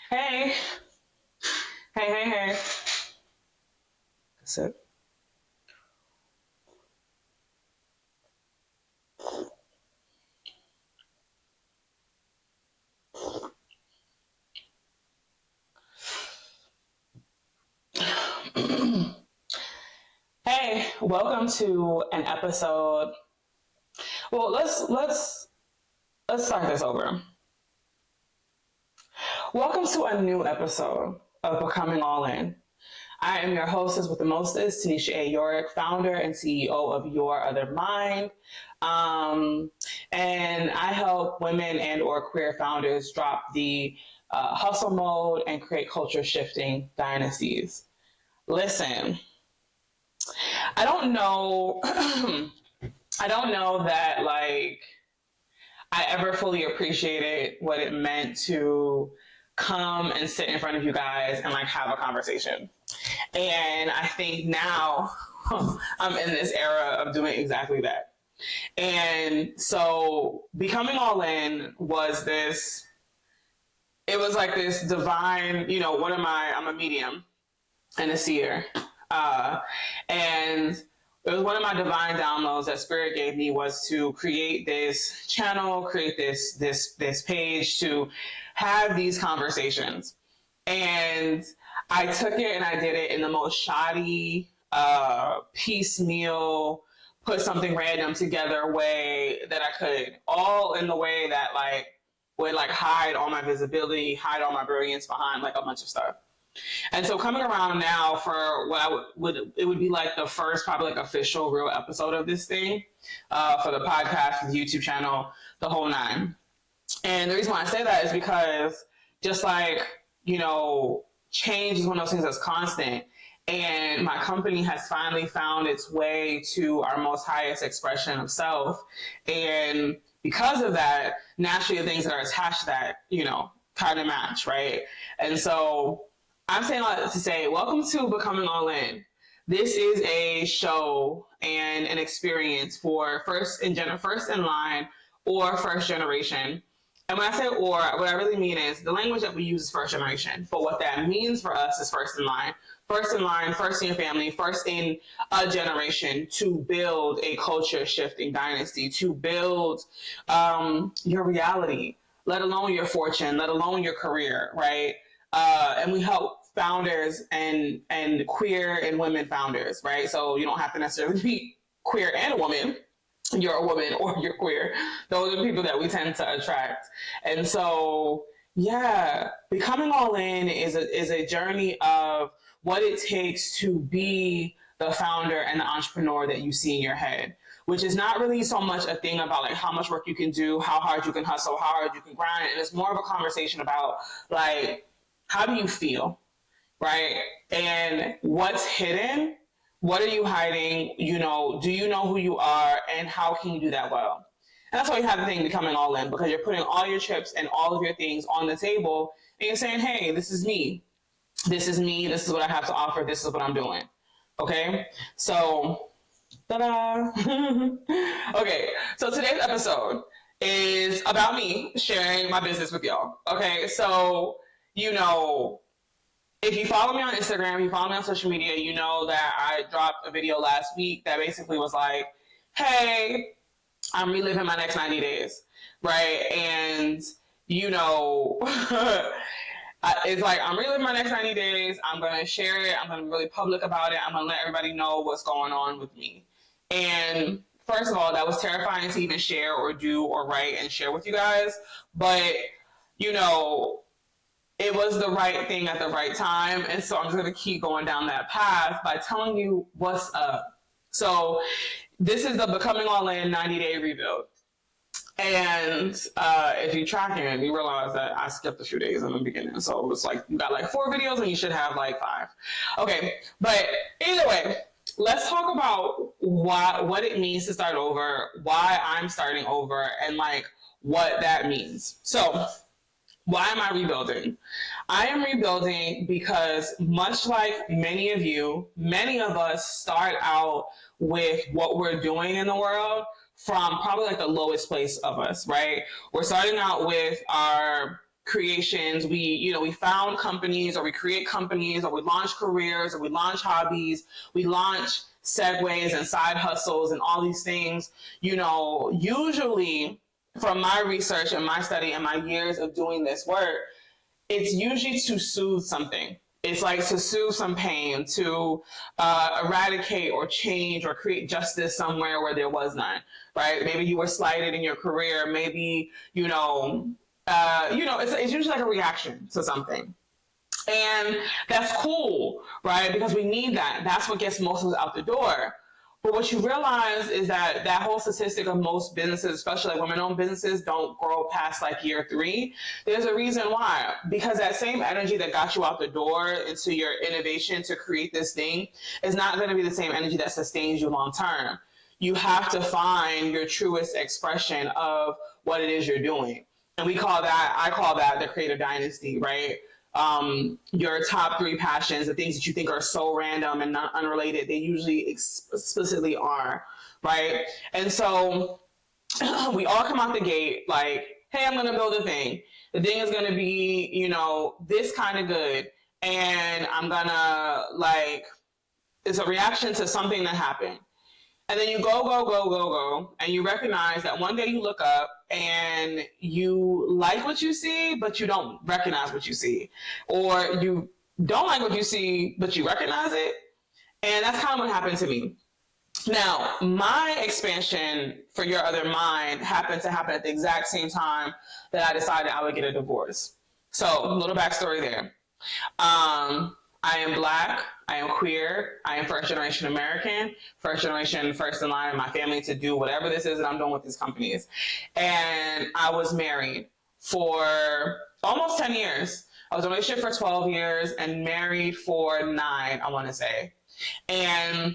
Hey, hey. That's it. Hey, welcome to an episode. Well, let's start this over. Welcome to a new episode of Becoming All In. I am your hostess with the mostest, Tanisha Yorrick, founder and CEO of Your Other Mind. And I help women and or queer founders drop the hustle mode and create culture shifting dynasties. Listen, I don't know. I don't know that I ever fully appreciated what it meant to come and sit in front of you guys and have a conversation. And I think now I'm in this era of doing exactly that. And so becoming all in was this, it was like this divine, I'm a medium and a seer. And it was one of my divine downloads that Spirit gave me was to create this channel, create this page to have these conversations. And I took it and I did it in the most shoddy, piecemeal, put something random together way that I could, all in the way that would hide all my visibility, hide all my brilliance behind a bunch of stuff. And so coming around now for what it would be the first probably official real episode of this thing, for the podcast, for the YouTube channel, the whole nine. And the reason why I say that is because just change is one of those things that's constant. And my company has finally found its way to our most highest expression of self. And because of that, naturally the things that are attached to that, kind of match, right? And so I'm saying all that to say, welcome to Becoming All In. This is a show and an experience for first in line or first generation. And when I say or, what I really mean is the language that we use is first generation. But what that means for us is first in line. First in line, first in your family, first in a generation to build a culture shifting dynasty, to build your reality, let alone your fortune, let alone your career, right? And we help founders and queer and women founders, right? So you don't have to necessarily be queer and a woman. You're a woman or you're queer. Those are the people that we tend to attract. And so, yeah, becoming all in is a journey of what it takes to be the founder and the entrepreneur that you see in your head, which is not really so much a thing about how much work you can do, how hard you can hustle, how hard you can grind. And it's more of a conversation about how do you feel, right? And what's hidden? What are you hiding? Do you know who you are, and how can you do that well? And that's why you have the thing becoming all in, because you're putting all your chips and all of your things on the table, and you're saying, hey, this is me. This is me. This is what I have to offer. This is what I'm doing. Okay? So, ta-da! Okay, so today's episode is about me sharing my business with y'all. Okay, so, if you follow me on Instagram, if you follow me on social media, you know that I dropped a video last week that basically was hey, I'm reliving my next 90 days, right? And, it's I'm reliving my next 90 days. I'm going to share it. I'm going to be really public about it. I'm going to let everybody know what's going on with me. And first of all, that was terrifying to even share or do or write and share with you guys. But, it was the right thing at the right time. And so I'm just going to keep going down that path by telling you what's up. So this is the Becoming All In 90-day rebuild. And if you're tracking it, you realize that I skipped a few days in the beginning. So it's you got 4 videos and you should have 5. Okay, but either way, let's talk about what it means to start over, why I'm starting over, and what that means. So why am I rebuilding? I am rebuilding because much like many of you, many of us start out with what we're doing in the world from probably the lowest place of us, right? We're starting out with our creations. We found companies, or we create companies, or we launch careers, or we launch hobbies, we launch segues and side hustles and all these things. Usually from my research and my study and my years of doing this work, it's usually to soothe something. It's like to soothe some pain, to eradicate or change or create justice somewhere where there was none, right? Maybe you were slighted in your career. Maybe, it's usually like a reaction to something. And that's cool, right? Because we need that. That's what gets most of us out the door. But what you realize is that whole statistic of most businesses, especially like women-owned businesses, don't grow past like year 3. There's a reason why. Because that same energy that got you out the door into your innovation to create this thing is not going to be the same energy that sustains you long term. You have to find your truest expression of what it is you're doing. And I call that the creative dynasty, right? Your top 3 passions, the things that you think are so random and not unrelated, they usually explicitly are, right? And so we all come out the gate like, hey, I'm going to build a thing. The thing is going to be, this kind of good. And I'm going to it's a reaction to something that happened. And then you go, and you recognize that one day you look up and you like what you see, but you don't recognize what you see. Or you don't like what you see, but you recognize it. And that's kind of what happened to me. Now, my expansion for Your Other Mind happened to happen at the exact same time that I decided I would get a divorce. So, a little backstory there. I am Black, I am queer, I am first generation American, first generation, first in line in my family to do whatever this is that I'm doing with these companies. And I was married for almost 10 years. I was in a relationship for 12 years and married for 9, I want to say. And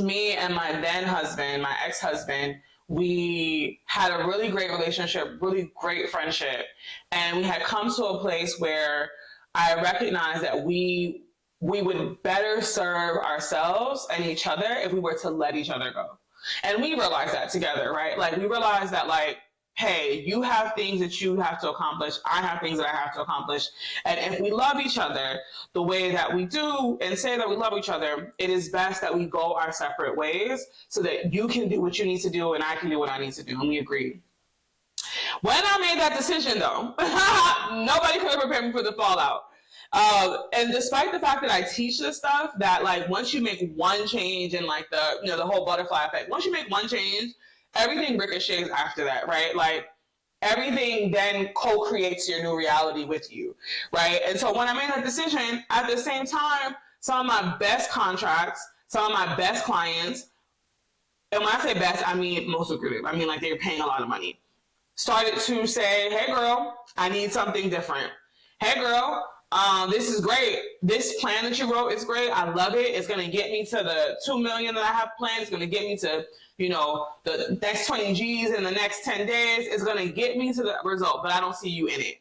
me and my then husband, my ex-husband, we had a really great relationship, really great friendship. And we had come to a place where I recognized that we would better serve ourselves and each other if we were to let each other go. And we realized that together, right? Like, we realized that, like, hey, you have things that you have to accomplish. I have things that I have to accomplish. And if we love each other the way that we do and say that we love each other, it is best that we go our separate ways so that you can do what you need to do and I can do what I need to do. And we agreed. When I made that decision, though, nobody could have prepared me for the fallout. And despite the fact that I teach this stuff, that like once you make one change in like the whole butterfly effect, once you make one change, everything ricochets after that, right? Like everything then co-creates your new reality with you, right? And so when I made that decision, at the same time, some of my best contracts, some of my best clients, and when I say best, I mean most lucrative. I mean like they're paying a lot of money, started to say, hey girl, I need something different. Hey girl, this is great. This plan that you wrote is great. I love it. It's going to get me to the 2 million that I have planned. It's going to get me to, the next 20 G's in the next 10 days. It's going to get me to the result, but I don't see you in it.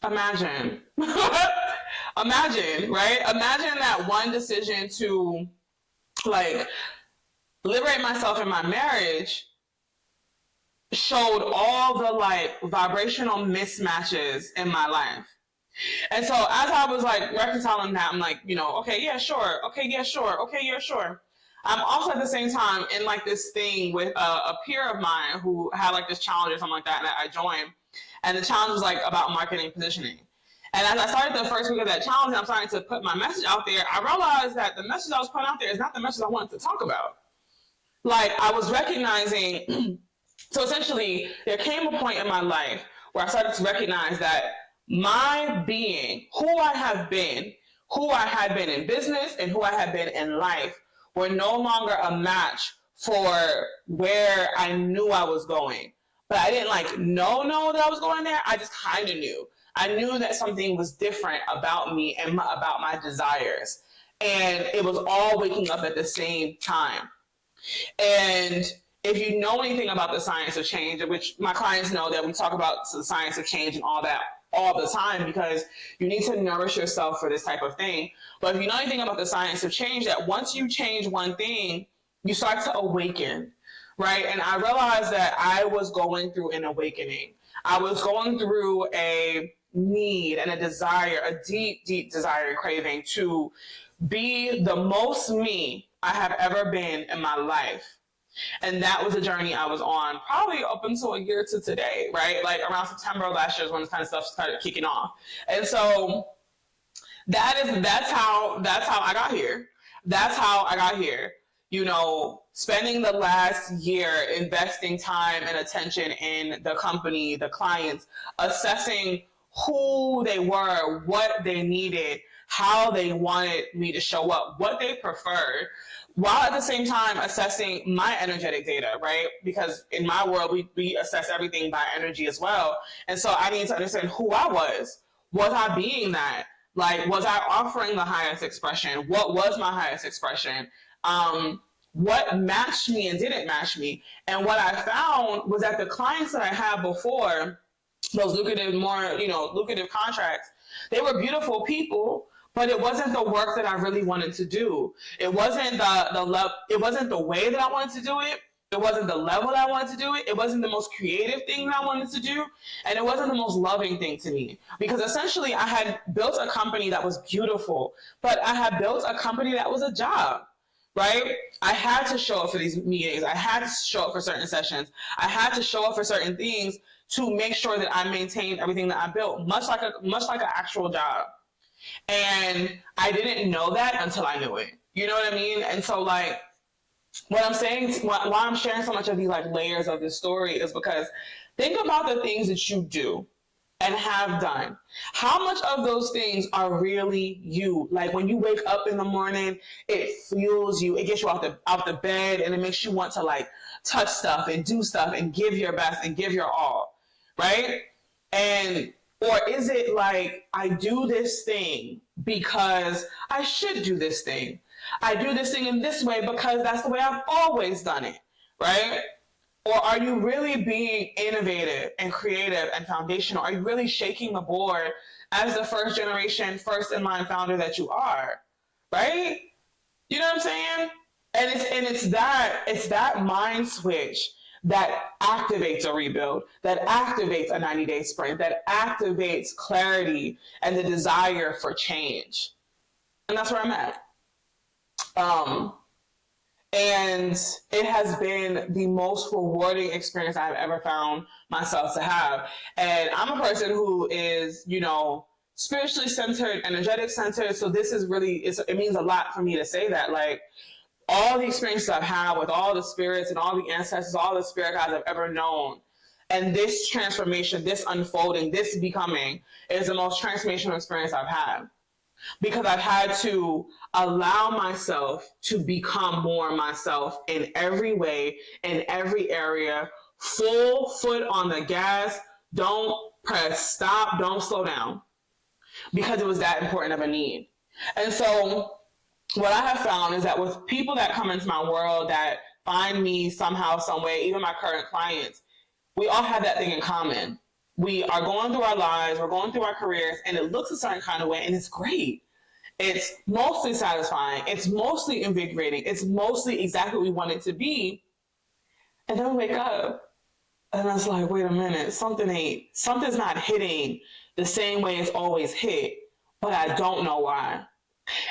Imagine. Imagine, right? Imagine that one decision to like liberate myself in my marriage showed all the like vibrational mismatches in my life. And so as I was like reconciling that, I'm like, okay, yeah, sure. Okay, yeah, sure. Okay, yeah, sure. I'm also at the same time in like this thing with a peer of mine who had like this challenge or something like that, and I joined. And the challenge was like about marketing positioning. And as I started the first week of that challenge, and I'm starting to put my message out there, I realized that the message I was putting out there is not the message I wanted to talk about. Like I was recognizing. So essentially, there came a point in my life where I started to recognize that my being, who I had been in business and who I had been in life, were no longer a match for where I knew I was going. But I didn't know that I was going there. I just kind of knew. I knew that something was different about me and about my desires. And it was all waking up at the same time. And if you know anything about the science of change, which my clients know that we talk about the science of change and all that all the time, because you need to nourish yourself for this type of thing. But if you know anything about the science of change, that once you change one thing, you start to awaken, right? And I realized that I was going through an awakening. I was going through a need and a desire, a deep, deep desire and craving to be the most me I have ever been in my life. And that was a journey I was on probably up until a year to today, right? Like around September of last year is when this kind of stuff started kicking off. And so that's how I got here. That's how I got here. You know, spending the last year investing time and attention in the company, the clients, assessing who they were, what they needed, how they wanted me to show up, what they preferred, while at the same time assessing my energetic data, right? Because in my world, we assess everything by energy as well. And so I need to understand who I was. Was I being that? Like, was I offering the highest expression? What was my highest expression? What matched me and didn't match me? And what I found was that the clients that I had before, those lucrative contracts, they were beautiful people, but it wasn't the work that I really wanted to do. It wasn't it wasn't the way that I wanted to do it. It wasn't the level that I wanted to do it. It wasn't the most creative thing that I wanted to do. And it wasn't the most loving thing to me. Because essentially I had built a company that was beautiful, but I had built a company that was a job, right? I had to show up for these meetings. I had to show up for certain sessions. I had to show up for certain things to make sure that I maintained everything that I built, much like an actual job. And I didn't know that until I knew it. You know what I mean? And so like, what I'm saying, why I'm sharing so much of these like layers of this story is because think about the things that you do and have done. How much of those things are really you? Like when you wake up in the morning, it fuels you, it gets you out the bed, and it makes you want to like touch stuff and do stuff and give your best and give your all, right? And or is it like, I do this thing because I should do this thing? I do this thing in this way because that's the way I've always done it, right? Or are you really being innovative and creative and foundational? Are you really shaking the board as the first generation, first in line founder that you are, right? You know what I'm saying? And it's that mind switch that activates a rebuild, that activates a 90-day sprint, that activates clarity and the desire for change. And that's where I'm at. And it has been the most rewarding experience I've ever found myself to have. And I'm a person who is, you know, spiritually centered, energetic centered. So this is really, it means a lot for me to say that. Like, all the experiences I've had with all the spirits and all the ancestors, all the spirit guides I've ever known, and this transformation, this unfolding, this becoming is the most transformational experience I've had. Because I've had to allow myself to become more myself in every way, in every area, full foot on the gas, don't press stop, don't slow down, because it was that important of a need. And so what I have found is that with people that come into my world that find me somehow, some way, even my current clients, we all have that thing in common. We are going through our lives, we're going through our careers, and it looks a certain kind of way, and it's great. It's mostly satisfying. It's mostly invigorating. It's mostly exactly what we want it to be. And then we wake up, and it's like, wait a minute, something's not hitting the same way it's always hit, but I don't know why.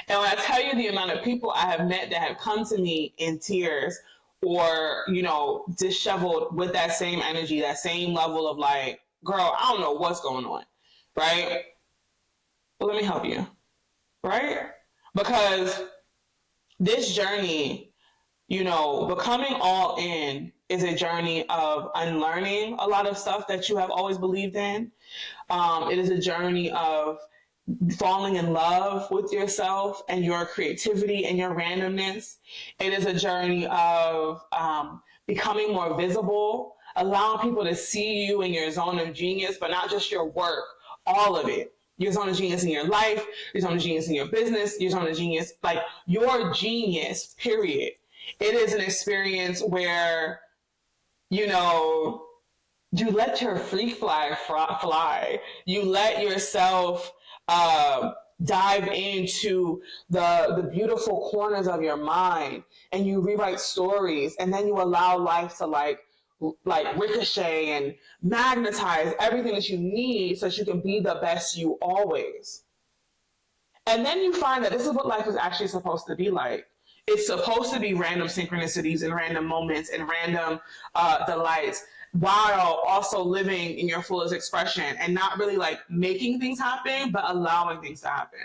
And when I tell you the amount of people I have met that have come to me in tears or, you know, disheveled with that same energy, that same level of like, girl, I don't know what's going on, right? But let me help you, right? Because this journey, you know, becoming all in is a journey of unlearning a lot of stuff that you have always believed in. It is a journey of falling in love with yourself and your creativity and your randomness. It is a journey of becoming more visible, allowing people to see you in your zone of genius, but not just your work, all of it. Your zone of genius in your life, your zone of genius in your business, your zone of genius, like your genius, period. It is an experience where, you know, you let your freak fly. You let yourself dive into the beautiful corners of your mind, and you rewrite stories, and then you allow life to like like ricochet and magnetize everything that you need so that you can be the best you always. And then you find that this is what life is actually supposed to be like. It's supposed to be random synchronicities and random moments and random delights, while also living in your fullest expression and not really like making things happen, but allowing things to happen.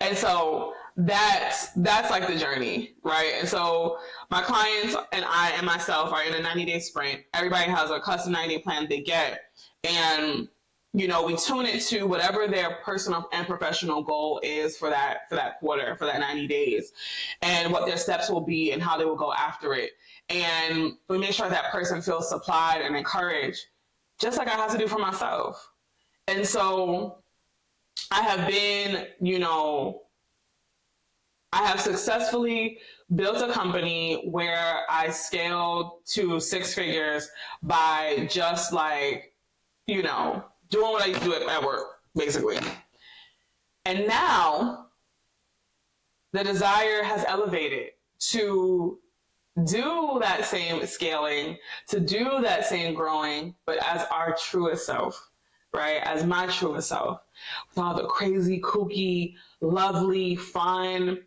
And so that's like the journey, right? And so my clients and I and myself are in a 90-day sprint. Everybody has a custom 90-day plan they get. And, you know, we tune it to whatever their personal and professional goal is for that quarter, for that 90 days, and what their steps will be and how they will go after it. And we make sure that person feels supplied and encouraged, just like I have to do for myself. And so I have been, you know, I have successfully built a company where I scaled to 6 figures by just like, you know, doing what I used to do at work, basically. And now the desire has elevated to do that same scaling, to do that same growing, but as our truest self, right? As my truest self, with all the crazy, kooky, lovely, fun,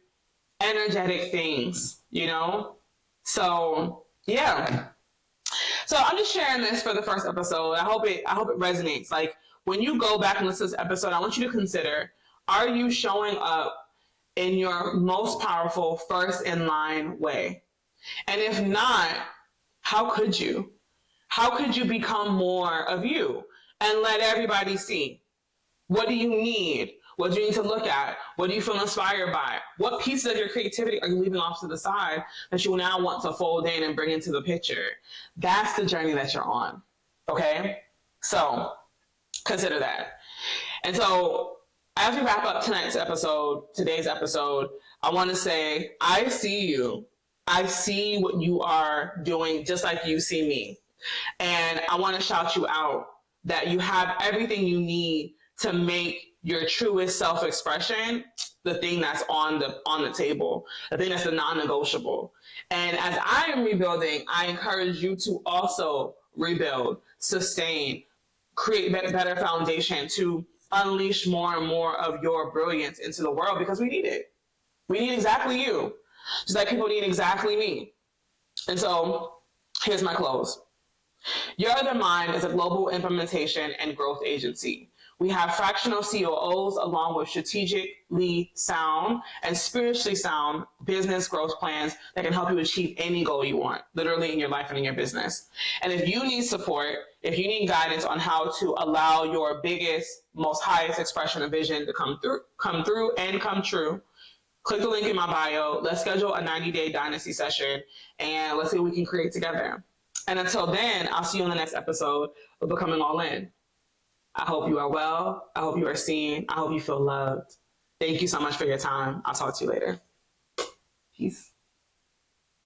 energetic things, you know? So, yeah. So I'm just sharing this for the first episode. I hope it resonates. Like, when you go back and listen to this episode, I want you to consider, are you showing up in your most powerful, first in line way? And if not, how could you? How could you become more of you and let everybody see? What do you need? What do you need to look at? What do you feel inspired by? What pieces of your creativity are you leaving off to the side that you now want to fold in and bring into the picture? That's the journey that you're on, okay? So consider that. And so as we wrap up today's episode, I want to say, I see you. I see what you are doing just like you see me. And I want to shout you out that you have everything you need to make your truest self-expression the thing that's on the table, the thing that's the non-negotiable. And as I am rebuilding, I encourage you to also rebuild, sustain, create better foundation to unleash more and more of your brilliance into the world, because we need it. We need exactly you, just like people need exactly me. And so here's my close. Your Other Mind is a global implementation and growth agency. We have fractional COOs along with strategically sound and spiritually sound business growth plans that can help you achieve any goal you want, literally in your life and in your business. And if you need support, if you need guidance on how to allow your biggest, most highest expression of vision to come through and come true, click the link in my bio. Let's schedule a 90-day Dynasty session and let's see what we can create together. And until then, I'll see you in the next episode of Becoming All In. I hope you are well. I hope you are seen. I hope you feel loved. Thank you so much for your time. I'll talk to you later. Peace.